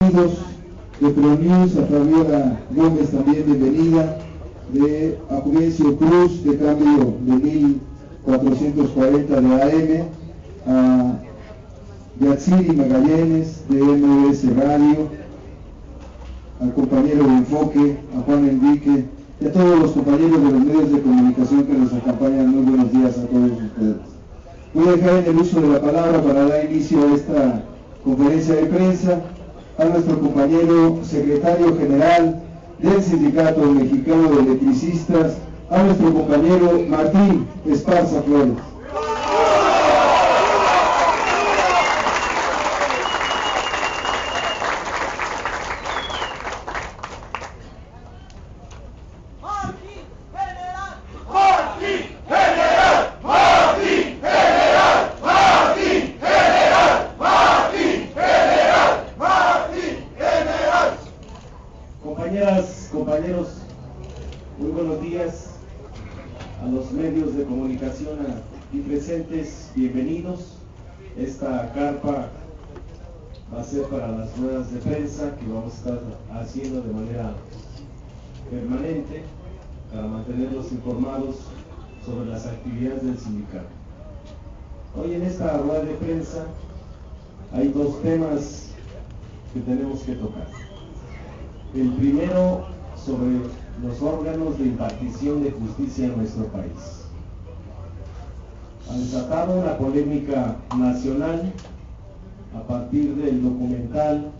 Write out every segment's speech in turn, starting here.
bienvenidos. De Pronews, a Fabiola Gómez también bienvenida. De Acumencio Cruz, de Cambio de 1440 de AM, a Yatsiri Magallanes, de MBS Radio, al compañero de Enfoque, a Juan Enrique, y a todos los compañeros de los medios de comunicación que nos acompañan. Muy buenos días a todos ustedes. Voy a dejar en el uso de la palabra para dar inicio a esta conferencia de prensa a nuestro compañero secretario general del Sindicato Mexicano de Electricistas, a nuestro compañero Martín Esparza Flores. Compañeros, muy buenos días a los medios de comunicación aquí presentes, bienvenidos. Esta carpa va a ser para las ruedas de prensa que vamos a estar haciendo de manera permanente para mantenerlos informados sobre las actividades del sindicato. Hoy en esta rueda de prensa hay dos temas que tenemos que tocar. El primero, sobre los órganos de impartición de justicia en nuestro país. Ha desatado una polémica nacional a partir del documental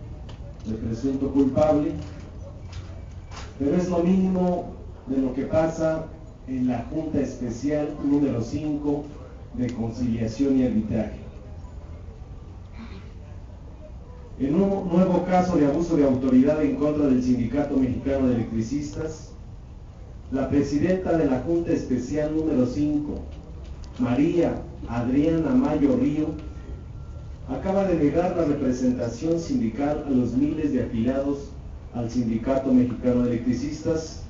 de Presunto Culpable, pero es lo mínimo de lo que pasa en la Junta Especial número 5 de Conciliación y Arbitraje. En un nuevo caso de abuso de autoridad en contra del Sindicato Mexicano de Electricistas, la presidenta de la Junta Especial número 5, María Adriana Mayo Río, acaba de negar la representación sindical a los miles de afiliados al Sindicato Mexicano de Electricistas,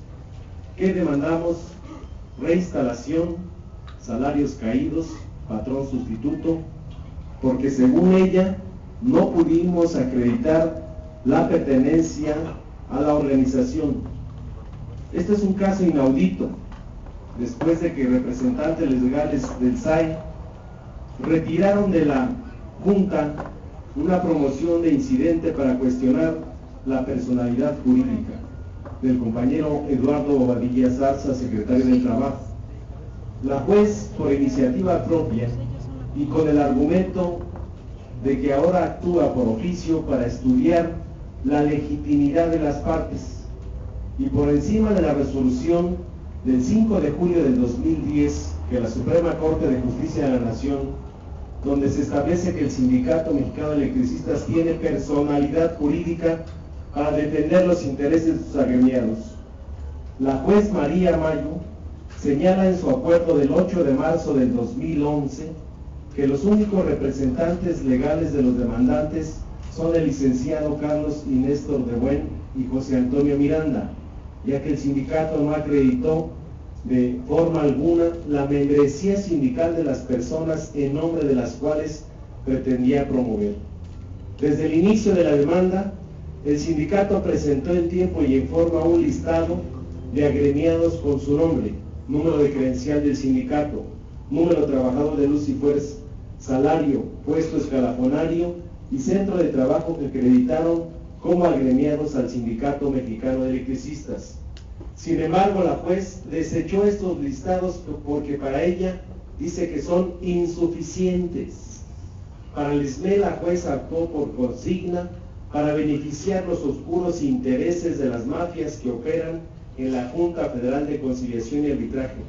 que demandamos reinstalación, salarios caídos, patrón sustituto, porque según ella, no pudimos acreditar la pertenencia a la organización. Este es un caso inaudito, después de que representantes legales del SAE retiraron de la Junta una promoción de incidente para cuestionar la personalidad jurídica del compañero Eduardo Bobadilla Zarza, secretario del Trabajo. La juez, por iniciativa propia y con el argumento de que ahora actúa por oficio para estudiar la legitimidad de las partes, y por encima de la resolución del 5 de julio del 2010 que la Suprema Corte de Justicia de la Nación, donde se establece que el Sindicato Mexicano de Electricistas tiene personalidad jurídica para defender los intereses de sus agremiados. La juez María Mayo señala en su acuerdo del 8 de marzo del 2011 que los únicos representantes legales de los demandantes son el licenciado Carlos y Néstor de Buen y José Antonio Miranda, ya que el sindicato no acreditó de forma alguna la membresía sindical de las personas en nombre de las cuales pretendía promover. Desde el inicio de la demanda, el sindicato presentó en tiempo y en forma un listado de agremiados con su nombre, número de credencial del sindicato, número trabajador de luz y fuerza, salario, puesto escalafonario y centro de trabajo que acreditaron como agremiados al Sindicato Mexicano de Electricistas. Sin embargo, la juez desechó estos listados porque para ella dice que son insuficientes. Para el SME, la juez actuó por consigna para beneficiar los oscuros intereses de las mafias que operan en la Junta Federal de Conciliación y Arbitraje.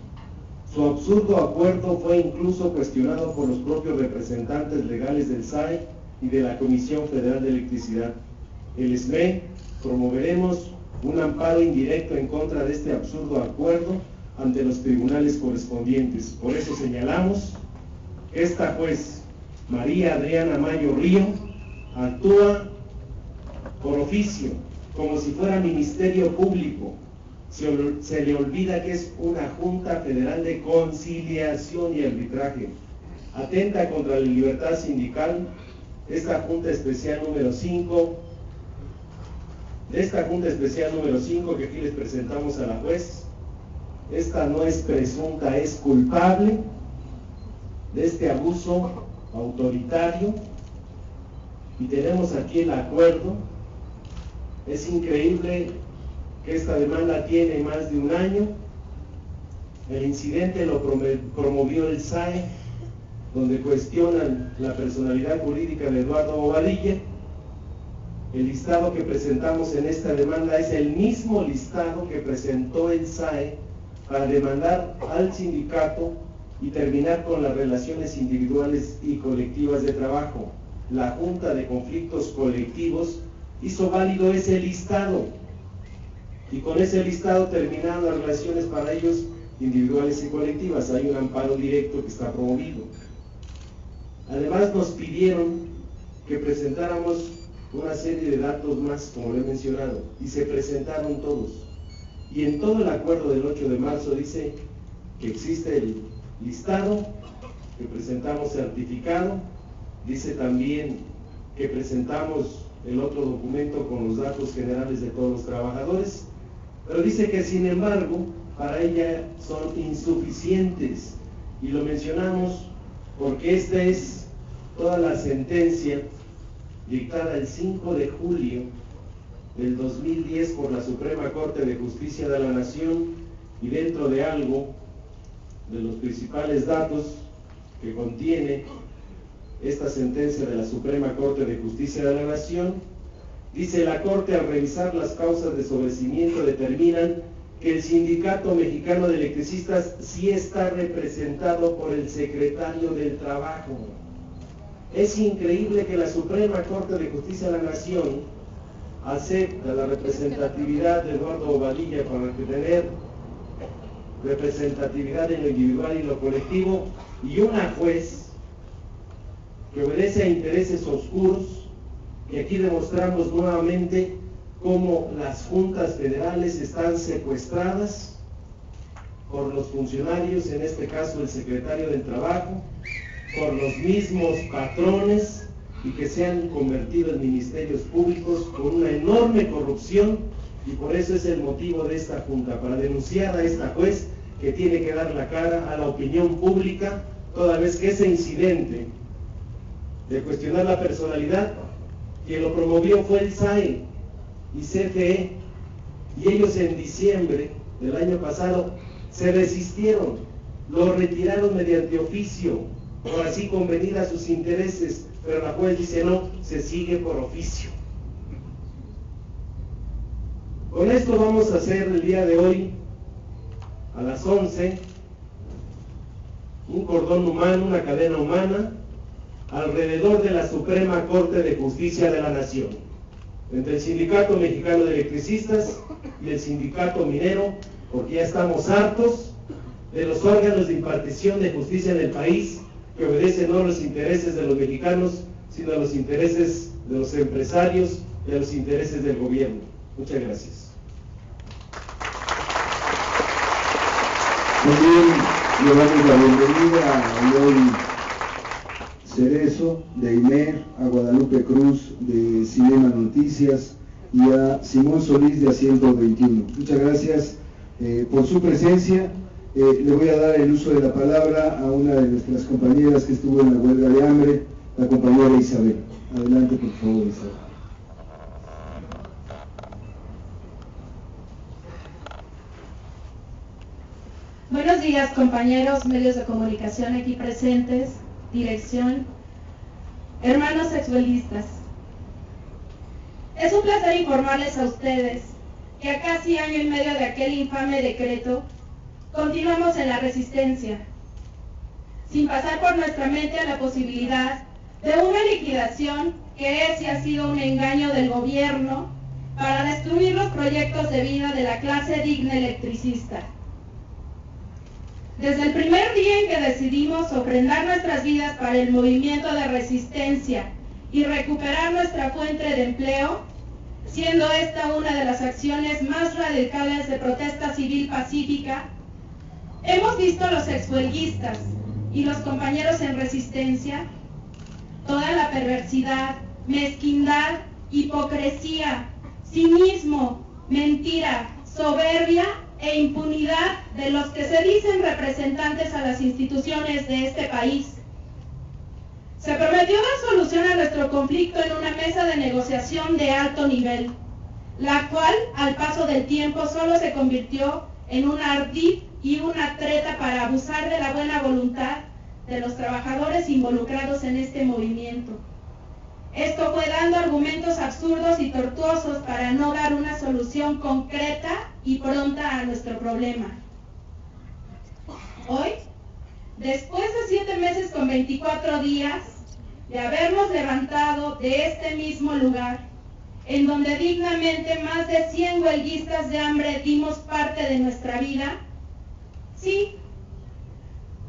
Su absurdo acuerdo fue incluso cuestionado por los propios representantes legales del SAE y de la Comisión Federal de Electricidad. El SME promoveremos un amparo indirecto en contra de este absurdo acuerdo ante los tribunales correspondientes. Por eso señalamos que esta juez, María Adriana Mayo Río, actúa por oficio, como si fuera Ministerio Público. Se le olvida que es una Junta Federal de Conciliación y Arbitraje. Atenta contra la libertad sindical. Esta Junta Especial número 5 de esta Junta Especial número 5 que aquí les presentamos a la juez. Esta no es presunta, es culpable de este abuso autoritario, y tenemos aquí el acuerdo. Es increíble que esta demanda tiene más de un año. El incidente lo promovió el SAE, donde cuestionan la personalidad jurídica de Eduardo Bobadilla. El listado que presentamos en esta demanda es el mismo listado que presentó el SAE para demandar al sindicato y terminar con las relaciones individuales y colectivas de trabajo. La Junta de Conflictos Colectivos hizo válido ese listado, y con ese listado terminaron las relaciones para ellos individuales y colectivas. Hay un amparo directo que está promovido. Además nos pidieron que presentáramos una serie de datos más, como lo he mencionado, y se presentaron todos. Y en todo el acuerdo del 8 de marzo dice que existe el listado, que presentamos certificado, dice también que presentamos el otro documento con los datos generales de todos los trabajadores, pero dice que sin embargo para ella son insuficientes, y lo mencionamos porque esta es toda la sentencia dictada el 5 de julio del 2010 por la Suprema Corte de Justicia de la Nación, y dentro de algo de los principales datos que contiene esta sentencia de la Suprema Corte de Justicia de la Nación, dice: la Corte, al revisar las causas de sobreseimiento, determinan que el Sindicato Mexicano de Electricistas sí está representado por el secretario del Trabajo. Es increíble que la Suprema Corte de Justicia de la Nación acepta la representatividad de Eduardo Bobadilla para tener representatividad en lo individual y lo colectivo, y una juez que obedece a intereses oscuros, y aquí demostramos nuevamente cómo las juntas federales están secuestradas por los funcionarios, en este caso el secretario del Trabajo, por los mismos patrones, y que se han convertido en ministerios públicos con una enorme corrupción. Y por eso es el motivo de esta junta, para denunciar a esta juez que tiene que dar la cara a la opinión pública, toda vez que ese incidente de cuestionar la personalidad, quien lo promovió fue el SAE y CFE, y ellos en diciembre del año pasado se resistieron, lo retiraron mediante oficio, por así convenir a sus intereses, pero la juez dice no, se sigue por oficio. Con esto vamos a hacer el día de hoy, a las 11, un cordón humano, una cadena humana, alrededor de la Suprema Corte de Justicia de la Nación, entre el Sindicato Mexicano de Electricistas y el Sindicato Minero, porque ya estamos hartos de los órganos de impartición de justicia en el país, que obedecen no a los intereses de los mexicanos, sino a los intereses de los empresarios y a los intereses del gobierno. Muchas gracias. También le damos la bienvenida a Eloy Cerezo de IMER, a Guadalupe Cruz de Cinema Noticias y a Simón Solís de Asiento 21. Muchas gracias por su presencia. Le voy a dar el uso de la palabra a una de nuestras compañeras que estuvo en la huelga de hambre, la compañera Isabel. Adelante, por favor, Isabel. Buenos días, compañeros, medios de comunicación aquí presentes, dirección, hermanos exhuelguistas. Es un placer informarles a ustedes que a casi año y medio de aquel infame decreto, continuamos en la resistencia, sin pasar por nuestra mente la posibilidad de una liquidación que es y ha sido un engaño del gobierno para destruir los proyectos de vida de la clase digna electricista. Desde el primer día en que decidimos ofrendar nuestras vidas para el movimiento de resistencia y recuperar nuestra fuente de empleo, siendo esta una de las acciones más radicales de protesta civil pacífica, hemos visto a los exhuelguistas y los compañeros en resistencia toda la perversidad, mezquindad, hipocresía, cinismo, mentira, soberbia e impunidad de los que se dicen representantes a las instituciones de este país. Se prometió dar solución a nuestro conflicto en una mesa de negociación de alto nivel, la cual, al paso del tiempo, solo se convirtió en un ardid y una treta para abusar de la buena voluntad de los trabajadores involucrados en este movimiento. Esto fue dando argumentos absurdos y tortuosos para no dar una solución concreta y pronta a nuestro problema. Hoy, después de 7 meses con 24 días de habernos levantado de este mismo lugar, en donde dignamente más de 100 huelguistas de hambre dimos parte de nuestra vida, sí,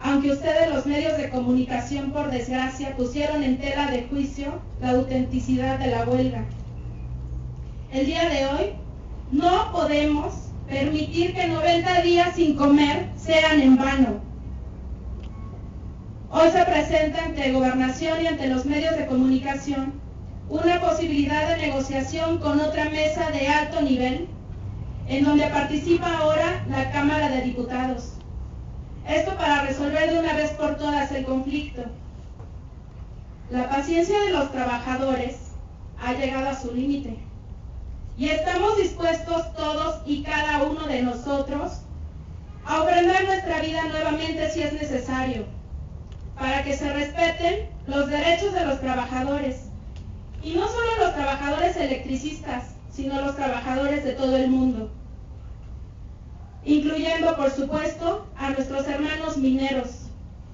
aunque ustedes los medios de comunicación, por desgracia, pusieron en tela de juicio la autenticidad de la huelga. El día de hoy no podemos permitir que 90 días sin comer sean en vano. Hoy se presenta ante Gobernación y ante los medios de comunicación una posibilidad de negociación con otra mesa de alto nivel, en donde participa ahora la Cámara de Diputados. Esto para resolver de una vez por todas el conflicto. La paciencia de los trabajadores ha llegado a su límite y estamos dispuestos todos y cada uno de nosotros a ofrendar nuestra vida nuevamente si es necesario, para que se respeten los derechos de los trabajadores, y no solo los trabajadores electricistas, sino los trabajadores de todo el mundo, incluyendo, por supuesto, a nuestros hermanos mineros,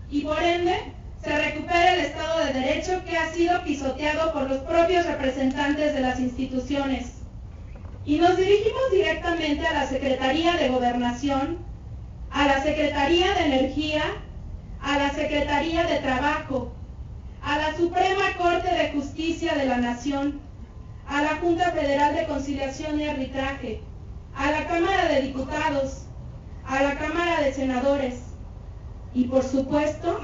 y por ende se recupere el Estado de Derecho que ha sido pisoteado por los propios representantes de las instituciones. Y nos dirigimos directamente a la Secretaría de Gobernación, a la Secretaría de Energía, a la Secretaría de Trabajo, a la Suprema Corte de Justicia de la Nación, a la Junta Federal de Conciliación y Arbitraje, a la Cámara de Diputados, a la Cámara de Senadores y, por supuesto,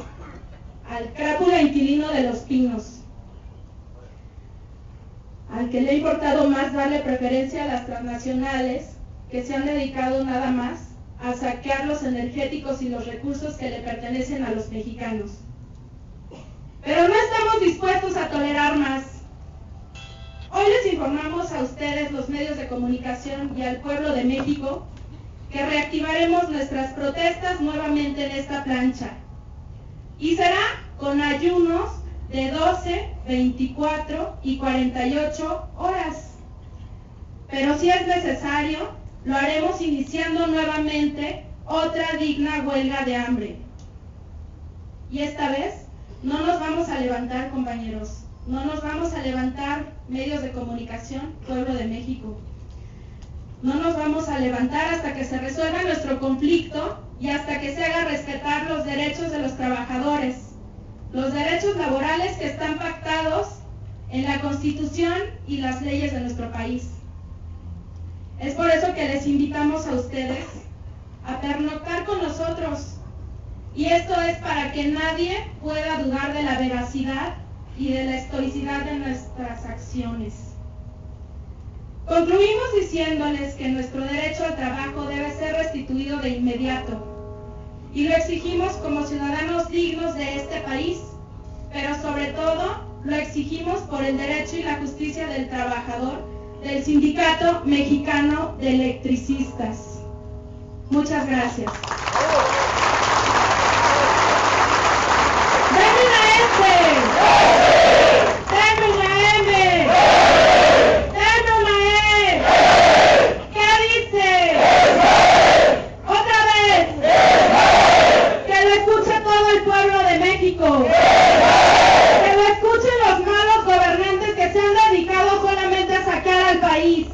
al crápula inquilino de Los Pinos, al que le ha importado más darle preferencia a las transnacionales que se han dedicado nada más a saquear los energéticos y los recursos que le pertenecen a los mexicanos. Pero no estamos dispuestos a tolerar más. Hoy les informamos a ustedes, los medios de comunicación, y al pueblo de México, que reactivaremos nuestras protestas nuevamente en esta plancha. Y será con ayunos de 12, 24 y 48 horas. Pero si es necesario, lo haremos iniciando nuevamente otra digna huelga de hambre. Y esta vez no nos vamos a levantar, compañeros. No nos vamos a levantar, medios de comunicación, pueblo de México. No nos vamos a levantar hasta que se resuelva nuestro conflicto y hasta que se haga respetar los derechos de los trabajadores, los derechos laborales que están pactados en la Constitución y las leyes de nuestro país. Es por eso que les invitamos a ustedes a pernoctar con nosotros, y esto es para que nadie pueda dudar de la veracidad y de la estoicidad de nuestras acciones. Concluimos diciéndoles que nuestro derecho al trabajo debe ser restituido de inmediato, y lo exigimos como ciudadanos dignos de este país, pero sobre todo lo exigimos por el derecho y la justicia del trabajador del Sindicato Mexicano de Electricistas. Muchas gracias. ¡Denme la S! ¡Denme la M! ¡Denme una E! ¿Qué dice? ¡Otra vez! ¡Que lo escuche todo el pueblo de México! ¡Que lo escuchen los malos gobernantes que se han dedicado solamente a saquear al país!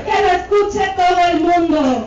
¡Que lo escuche todo el mundo!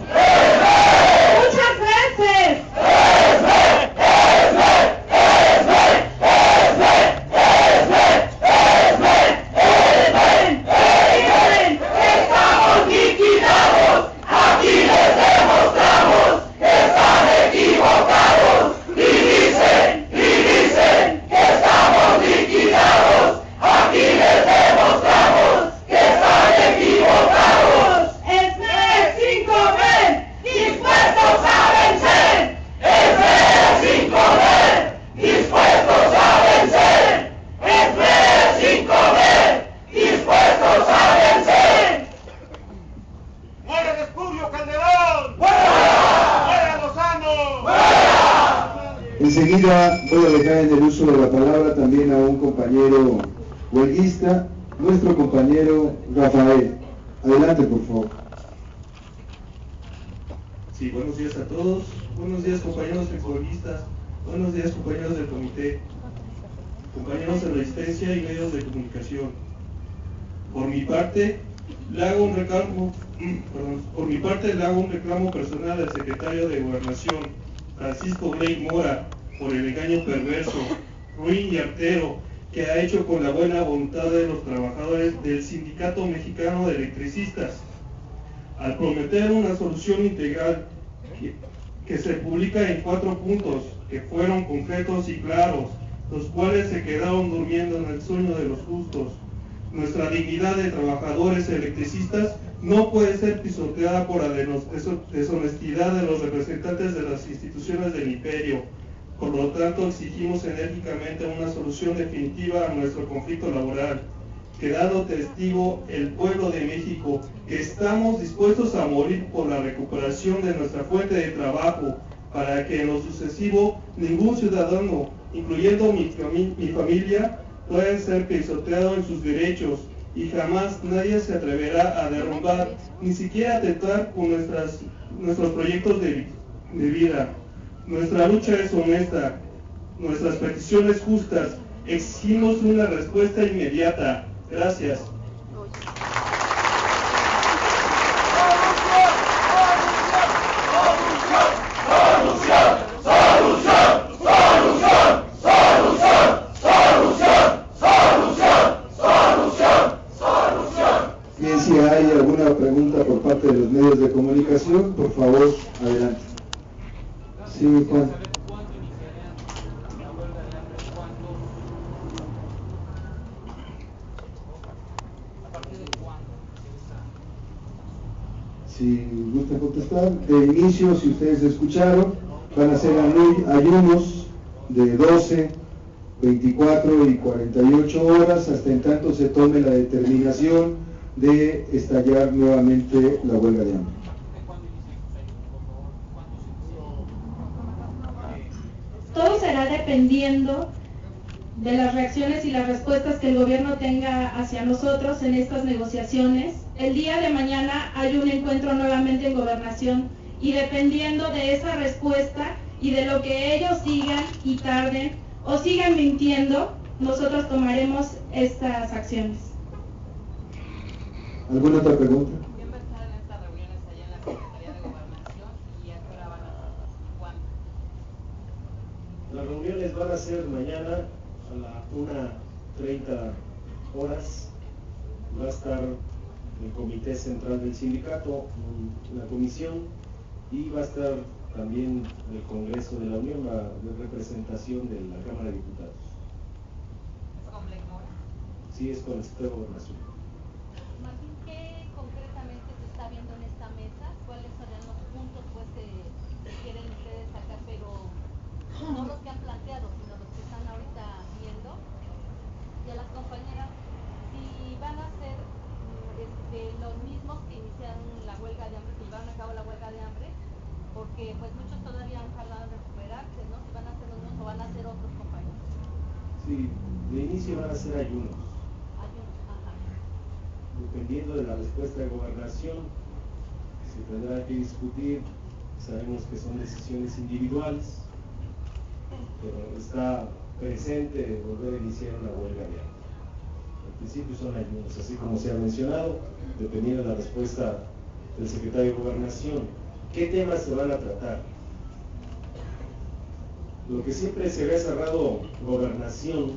Enseguida voy a dejar en el uso de la palabra también a un compañero huelguista, nuestro compañero Rafael. Adelante, por favor. Sí, buenos días a todos. Buenos días, compañeros huelguistas. Buenos días, compañeros del comité, compañeros de resistencia y medios de comunicación. Por mi parte, le hago un reclamo personal al secretario de Gobernación, Francisco Grey Mora, por el engaño perverso, ruin y artero que ha hecho con la buena voluntad de los trabajadores del Sindicato Mexicano de Electricistas, al prometer una solución integral que se publica en 4 puntos, que fueron concretos y claros, los cuales se quedaron durmiendo en el sueño de los justos. Nuestra dignidad de trabajadores electricistas no puede ser pisoteada por la deshonestidad de los representantes de las instituciones del imperio. Por lo tanto, exigimos enérgicamente una solución definitiva a nuestro conflicto laboral, quedando testigo el pueblo de México que estamos dispuestos a morir por la recuperación de nuestra fuente de trabajo, para que en lo sucesivo ningún ciudadano, incluyendo mi familia, pueda ser pisoteado en sus derechos, y jamás nadie se atreverá a derrumbar, ni siquiera atentar con nuestros proyectos de vida. Nuestra lucha es honesta, nuestras peticiones justas, exigimos una respuesta inmediata. Gracias. Bien, si hay alguna pregunta por parte de los medios de comunicación, por favor, adelante. Sí, Juan. Si gusta contestar, de inicio, si ustedes escucharon, van a ser ayunos de 12, 24 y 48 horas, hasta en tanto se tome la determinación de estallar nuevamente la huelga de hambre. Todo será dependiendo de las reacciones y las respuestas que el gobierno tenga hacia nosotros en estas negociaciones. El día de mañana hay un encuentro nuevamente en Gobernación, y dependiendo de esa respuesta y de lo que ellos digan y tarden o sigan mintiendo, nosotros tomaremos estas acciones. ¿Alguna otra pregunta? ¿Quién va a estar en estas reuniones allá en la Secretaría de Gobernación y a qué hora van a ser? ¿Cuándo? Las reuniones van a ser mañana a las 1:30 horas. Va a estar el Comité Central del Sindicato, la comisión, y va a estar también el Congreso de la Unión, la representación de la Cámara de Diputados. ¿Es con Blake Mora? Sí, es con el Secretario de Gobernación. Martín, ¿qué concretamente se está viendo en esta mesa? ¿Cuáles serían los puntos pues, que quieren ustedes sacar? Pero no los que han planteado, sino los que están ahorita viendo. Y a las compañeras, si van a ser los mismos que iniciaron la huelga de hambre, que llevaron a cabo la huelga de hambre, porque pues muchos todavía han tardado en recuperarse, ¿no? Si van a ser los mismos o van a ser otros compañeros. Sí, de inicio van a ser ayunos. Ayunos, ajá. Dependiendo de la respuesta de Gobernación, se tendrá que discutir. Sabemos que son decisiones individuales, pero está presente volver a iniciar una huelga de hambre. Al principio son ayunos, así como se ha mencionado, dependiendo de la respuesta del secretario de Gobernación. ¿Qué temas se van a tratar? Lo que siempre se había cerrado Gobernación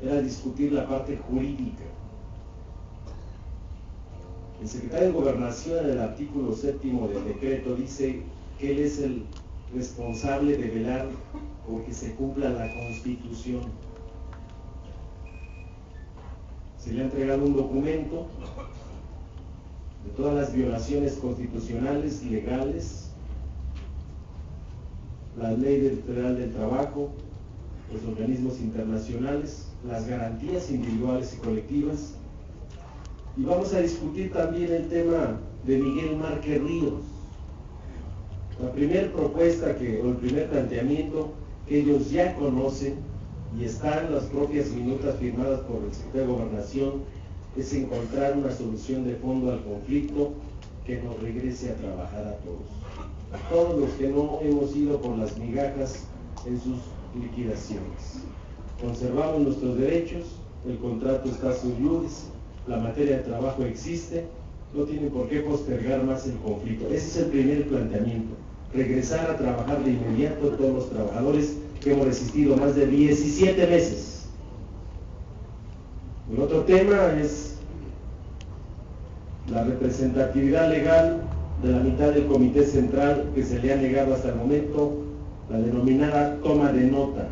era discutir la parte jurídica. El secretario de Gobernación, en el artículo 7º del decreto, dice que él es el responsable de velar porque se cumpla la Constitución. Se le ha entregado un documento de todas las violaciones constitucionales, legales, la Ley Federal del Trabajo, los organismos internacionales, las garantías individuales y colectivas. Y vamos a discutir también el tema de Miguel Márquez Ríos. La primera propuesta o el primer planteamiento que ellos ya conocen y están las propias minutas firmadas por el secretario de Gobernación, es encontrar una solución de fondo al conflicto que nos regrese a trabajar a todos los que no hemos ido por las migajas en sus liquidaciones. Conservamos nuestros derechos, el contrato está sub iudice, la materia de trabajo existe, no tienen por qué postergar más el conflicto. Ese es el primer planteamiento, regresar a trabajar de inmediato todos los trabajadores que hemos resistido más de 17 meses. El otro tema es la representatividad legal de la mitad del comité central que se le ha negado hasta el momento, la denominada toma de nota.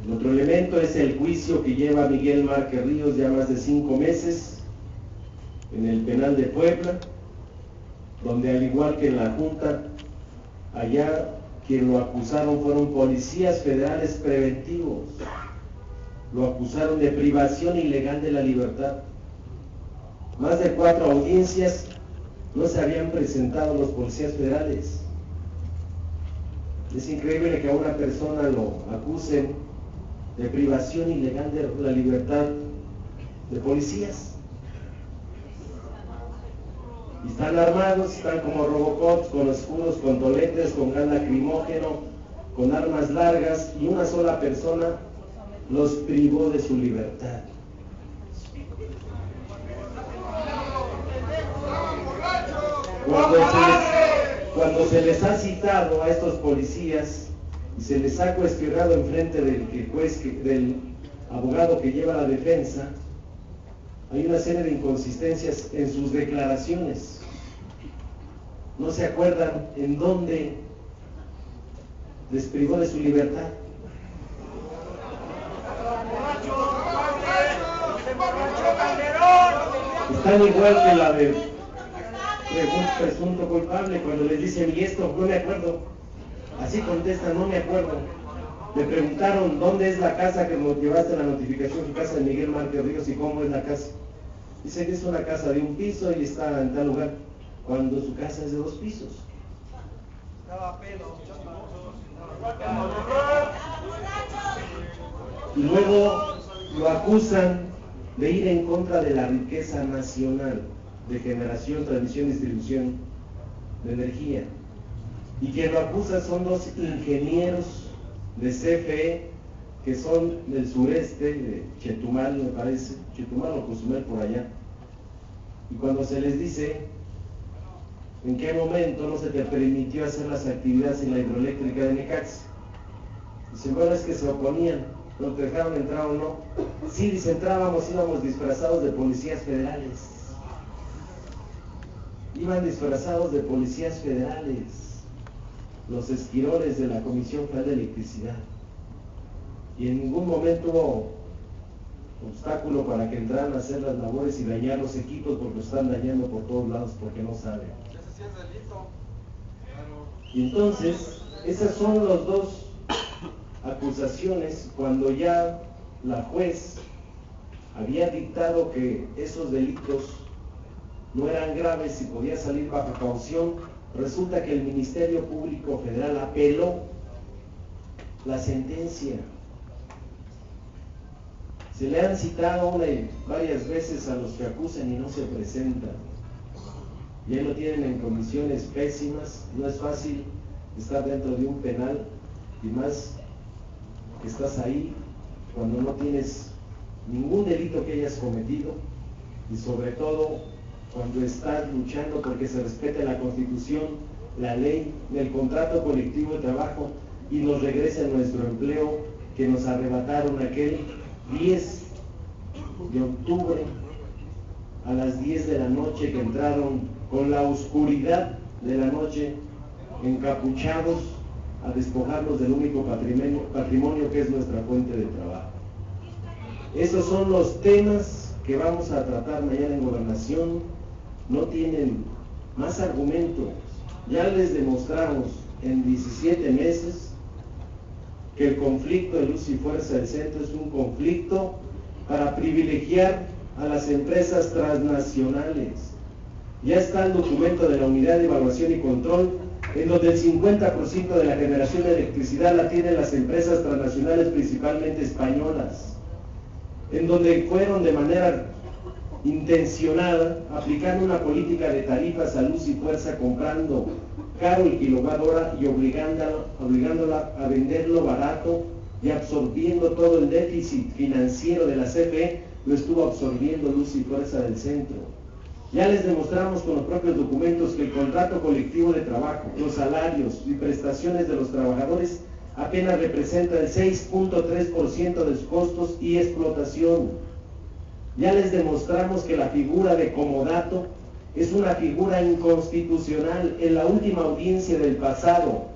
El otro elemento es el juicio que lleva Miguel Márquez Ríos ya más de 5 meses en el penal de Puebla, donde al igual que en la Junta, allá quien lo acusaron fueron policías federales preventivos, lo acusaron de privación ilegal de la libertad. Más de 4 audiencias no se habían presentado los policías federales. Es increíble que a una persona lo acusen de privación ilegal de la libertad de policías. Y están armados, están como Robocop, con escudos, con toletes, con gas lacrimógeno, con armas largas, y una sola persona los privó de su libertad. Cuando se les ha citado a estos policías y se les ha cuestionado en frente del juez, del abogado que lleva la defensa, hay una serie de inconsistencias en sus declaraciones. No se acuerdan en dónde les privó de su libertad. Están igual que la de presunto culpable, cuando les dicen, y esto, no me acuerdo. Así contestan, no me acuerdo. Le preguntaron, ¿dónde es la casa que nos llevaste la notificación? Su casa de Miguel Márquez Ríos, ¿y cómo es la casa? Dice que es una casa de 1 piso y está en tal lugar, cuando su casa es de 2 pisos. Y luego lo acusan de ir en contra de la riqueza nacional, de generación, transmisión y distribución de energía. Y quien lo acusa son 2 ingenieros de CFE que son del sureste, de Chetumal, me parece, Chetumal o Cozumel, por allá. Y cuando se les dice en qué momento no se te permitió hacer las actividades en la hidroeléctrica de Necaxa, dicen, bueno, es que se oponían, nos dejaron entrar o no. Sí, dice, íbamos disfrazados de policías federales. Iban disfrazados de policías federales, los esquiroles de la Comisión Federal de Electricidad. Y en ningún momento hubo obstáculo para que entraran a hacer las labores y dañar los equipos, porque lo están dañando por todos lados porque no saben. Y entonces, esas son las 2 acusaciones, cuando ya la juez había dictado que esos delitos no eran graves y podía salir bajo caución. Resulta que el Ministerio Público Federal apeló la sentencia. Se le han citado varias veces a los que acusan y no se presentan. Ya lo tienen en condiciones pésimas, no es fácil estar dentro de un penal, y más que estás ahí cuando no tienes ningún delito que hayas cometido, y sobre todo cuando estás luchando porque se respete la Constitución, la ley, el contrato colectivo de trabajo, y nos regrese nuestro empleo que nos arrebataron aquel 10 de octubre a las 10 de la noche, que entraron con la oscuridad de la noche, encapuchados, a despojarnos del único patrimonio que es nuestra fuente de trabajo. Esos son los temas que vamos a tratar mañana en Gobernación. No tienen más argumentos. Ya les demostramos en 17 meses que el conflicto de Luz y Fuerza del Centro es un conflicto para privilegiar a las empresas transnacionales, Ya está el documento de la Unidad de Evaluación y Control, en donde el 50% de la generación de electricidad la tienen las empresas transnacionales, principalmente españolas, en donde fueron de manera intencionada aplicando una política de tarifas a luz y fuerza, comprando caro el kilowatt hora y obligándola a venderlo barato y absorbiendo todo el déficit financiero de la CFE, lo estuvo absorbiendo Luz y Fuerza del Centro. Ya les demostramos con los propios documentos que el contrato colectivo de trabajo, los salarios y prestaciones de los trabajadores apenas representa el 6.3% de sus costos y explotación. Ya les demostramos que la figura de comodato es una figura inconstitucional. En la última audiencia del pasado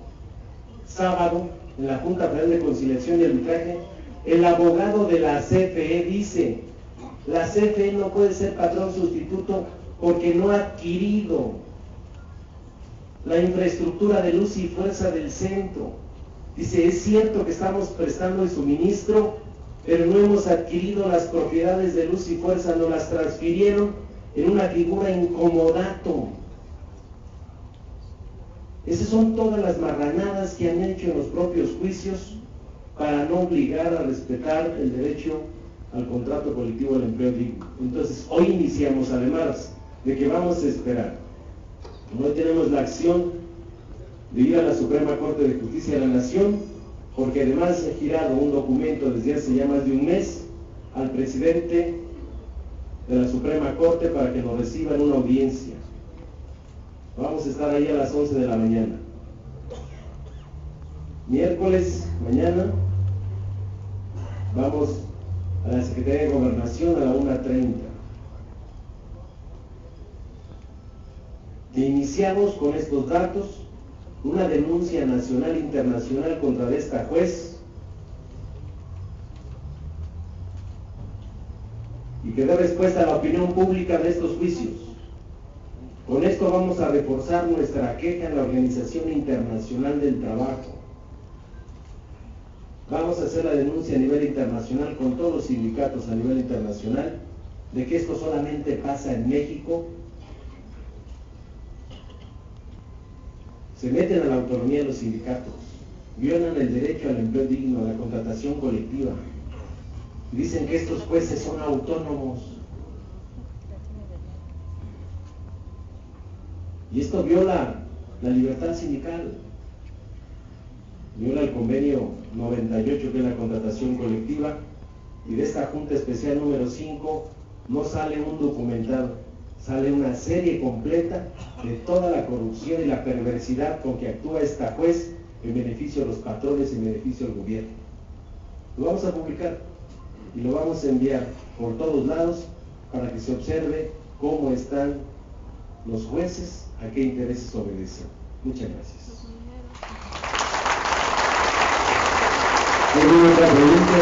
sábado, en la Junta Federal de Conciliación y Arbitraje, el abogado de la CFE dice: la CFE no puede ser patrón sustituto porque no ha adquirido la infraestructura de Luz y Fuerza del Centro. Dice, es cierto que estamos prestando el suministro, pero no hemos adquirido las propiedades de Luz y Fuerza, nos las transfirieron en una figura incomodato. Esas son todas las marranadas que han hecho en los propios juicios para no obligar a respetar el derecho al contrato colectivo del empleo digno. Entonces, hoy iniciamos, además de que vamos a esperar, como hoy tenemos la acción de ir a la Suprema Corte de Justicia de la Nación, porque además he girado un documento desde hace ya más de un mes al presidente de la Suprema Corte para que nos reciba en una audiencia. Vamos a estar ahí a las 11 de la mañana. Miércoles, mañana, vamos a la Secretaría de Gobernación a la 1:30. Iniciamos con estos datos una denuncia nacional e internacional contra esta juez y que dé respuesta a la opinión pública de estos juicios. Con esto vamos a reforzar nuestra queja en la Organización Internacional del Trabajo. Vamos a hacer la denuncia a nivel internacional con todos los sindicatos a nivel internacional de que esto solamente pasa en México. Se meten a la autonomía de los sindicatos, violan el derecho al empleo digno, a la contratación colectiva. Dicen que estos jueces son autónomos. Y esto viola la libertad sindical, viola el convenio 98, que es la contratación colectiva, y de esta Junta Especial número 5 no sale un documental, sale una serie completa de toda la corrupción y la perversidad con que actúa esta juez en beneficio de los patrones y en beneficio del gobierno. Lo vamos a publicar y lo vamos a enviar por todos lados para que se observe cómo están los jueces, a qué intereses obedecen. Muchas gracias. ¿Alguna otra pregunta?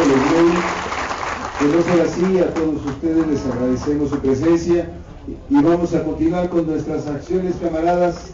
De no ser así, a todos ustedes les agradecemos su presencia y vamos a continuar con nuestras acciones, camaradas.